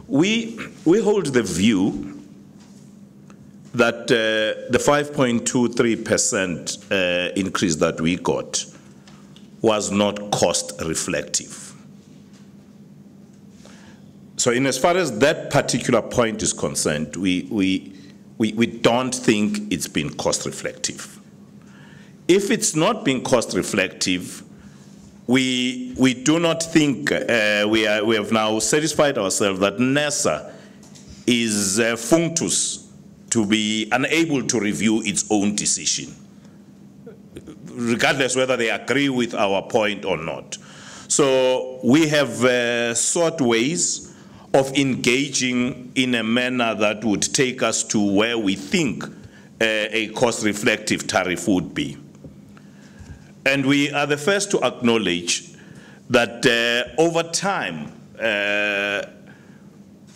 We hold the view that the 5.23% increase that we got was not cost reflective. So in as far as that particular point is concerned, we don't think it's been cost reflective. If it's not been cost reflective, we do not think we have now satisfied ourselves that Nersa is functus to be unable to review its own decision, regardless whether they agree with our point or not. So we have sought ways of engaging in a manner that would take us to where we think a cost-reflective tariff would be. And we are the first to acknowledge that over time,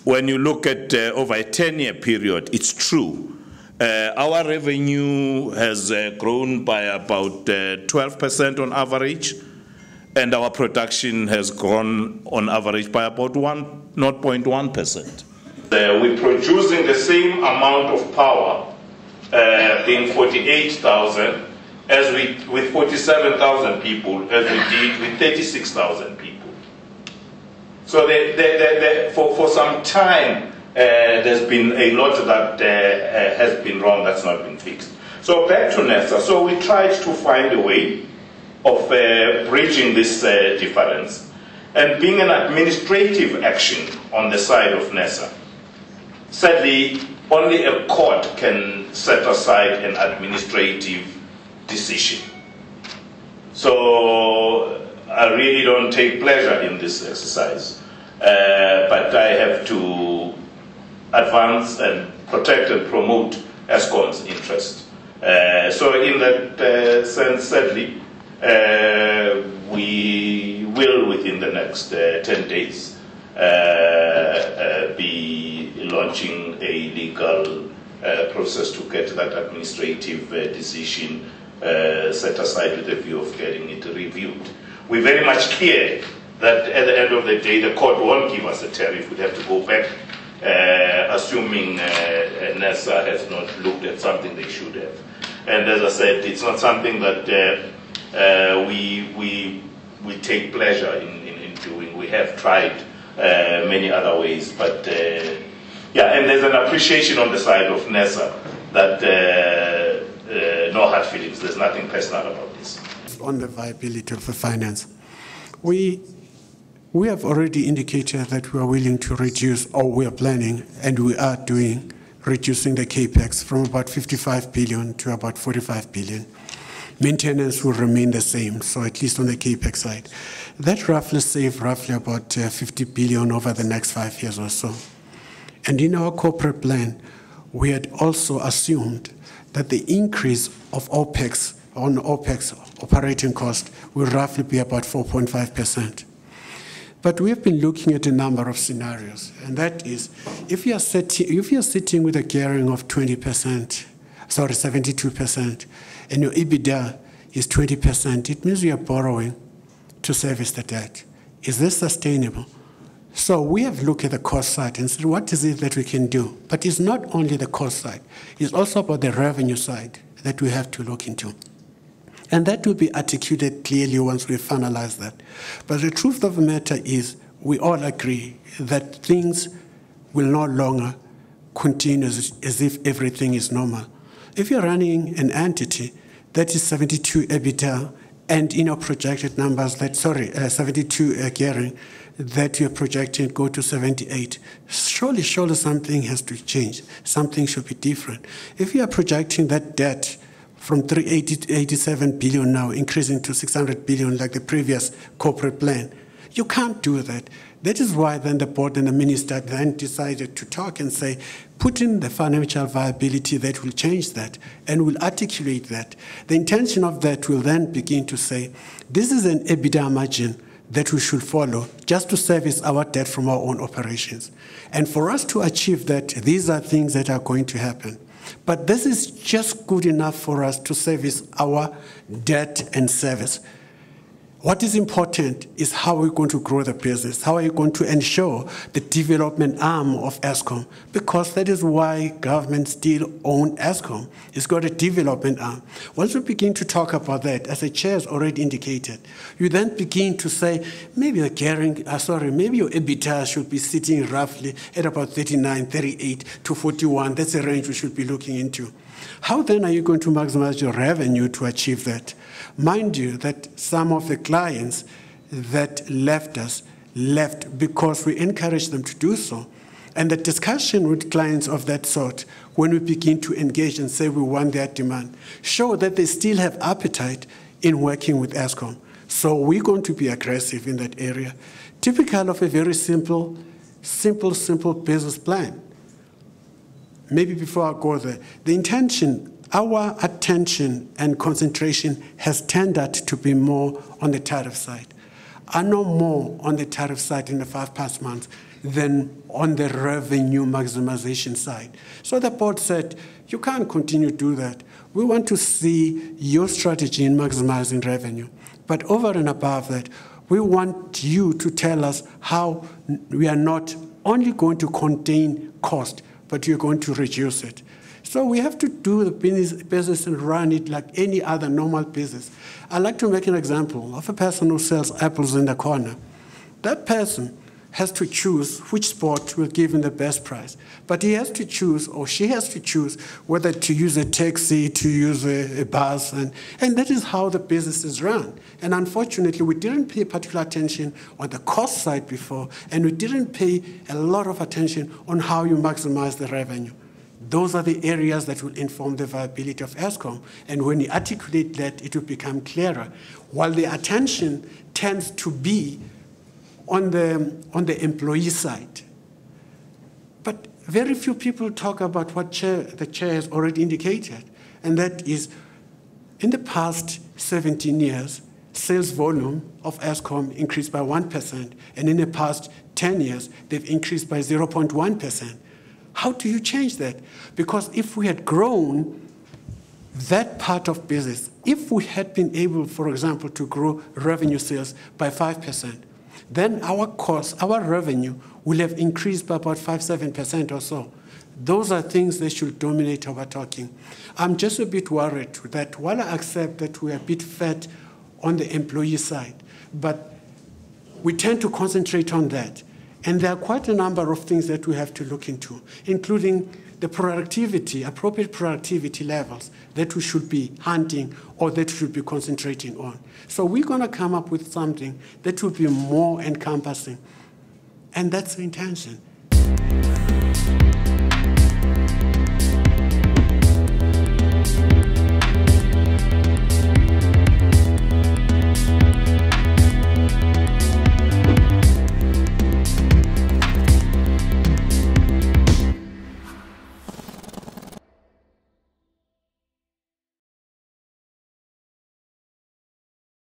when you look at over a 10-year period, it's true. Our revenue has grown by about 12% on average, and our production has grown on average by about 0.1%. We're producing the same amount of power, being 48,000, as with 47,000 people, as we did with 36,000 people. So for some time, there's been a lot that has been wrong, that's not been fixed. So back to Nersa. So we tried to find a way of bridging this difference and being an administrative action on the side of Nersa. Sadly, only a court can set aside an administrative decision. So I really don't take pleasure in this exercise, but I have to advance and protect and promote Eskom's interest. So in that sense, sadly, we will within the next 10 days be launching a legal process to get that administrative decision set aside with the view of getting it reviewed. We're very much clear that at the end of the day, the court won't give us a tariff. We'd have to go back, assuming Nersa has not looked at something they should have. And as I said, it's not something that we take pleasure in doing. We have tried many other ways, but yeah, and there's an appreciation on the side of Nersa that no hard feelings, there's nothing personal about this. On the viability of the finance, we have already indicated that we are willing to reduce, or we are planning, and we are doing, reducing the capex from about 55 billion to about 45 billion. Maintenance will remain the same, so at least on the capex side. That roughly save about 50 billion over the next 5 years or so. And in our corporate plan, we had also assumed that the increase of OPEX, on OPEX operating cost, will roughly be about 4.5%. But we have been looking at a number of scenarios, and that is, if you're sitting with a gearing of 72%, and your EBITDA is 20%, it means you are borrowing to service the debt. Is this sustainable? So we have looked at the cost side and said, what is it that we can do? But it's not only the cost side, it's also about the revenue side that we have to look into. And that will be articulated clearly once we finalize that. But the truth of the matter is, we all agree that things will no longer continue as if everything is normal. If you're running an entity that is 72 EBITDA and in your projected numbers, 72 gearing, that you're projecting go to 78, surely something has to change. Something should be different. If you are projecting that debt from 380 to 87 billion now, increasing to 600 billion like the previous corporate plan, you can't do that. That is why then the board and the minister then decided to talk and say, put in the financial viability that will change that and will articulate that. The intention of that will then begin to say, this is an EBITDA margin that we should follow just to service our debt from our own operations. And for us to achieve that, these are things that are going to happen. But this is just good enough for us to service our debt and service. What is important is how we're going to grow the business, how are you going to ensure the development arm of Eskom, because that is why government still own Eskom. It's got a development arm. Once we begin to talk about that, as the chair has already indicated, you then begin to say, maybe maybe your EBITDA should be sitting roughly at about 39, 38 to 41. That's the range we should be looking into. How then are you going to maximize your revenue to achieve that? Mind you that some of the clients that left us left because we encouraged them to do so. And the discussion with clients of that sort, when we begin to engage and say we want their demand, show that they still have appetite in working with Eskom. So we're going to be aggressive in that area. Typical of a very simple business plan. Maybe before I go there, the intention, our attention and concentration has tended to be more on the tariff side. I know more on the tariff side in the 5 past months than on the revenue maximization side. So the board said, you can't continue to do that. We want to see your strategy in maximizing revenue. But over and above that, we want you to tell us how we are not only going to contain cost, but you're going to reduce it. So we have to do the business and run it like any other normal business. I'd like to make an example of a person who sells apples in the corner. That person has to choose which spot will give him the best price. But he has to choose, or she has to choose, whether to use a taxi, to use a bus, and that is how the business is run. And unfortunately, we didn't pay particular attention on the cost side before, and we didn't pay a lot of attention on how you maximize the revenue. Those are the areas that will inform the viability of Eskom. And when you articulate that, it will become clearer. While the attention tends to be on the employee side. But very few people talk about what the chair has already indicated, and that is, in the past 17 years, sales volume of Eskom increased by 1%, and in the past 10 years, they've increased by 0.1%. How do you change that? Because if we had grown that part of business, if we had been able, for example, to grow revenue sales by 5%, then our cost, our revenue will have increased by about 5-7% or so. Those are things that should dominate our talking. I'm just a bit worried that while I accept that we're a bit fat on the employee side, but we tend to concentrate on that. And there are quite a number of things that we have to look into, including the productivity, appropriate productivity levels that we should be hunting or that we should be concentrating on. So we're going to come up with something that will be more encompassing. And that's the intention.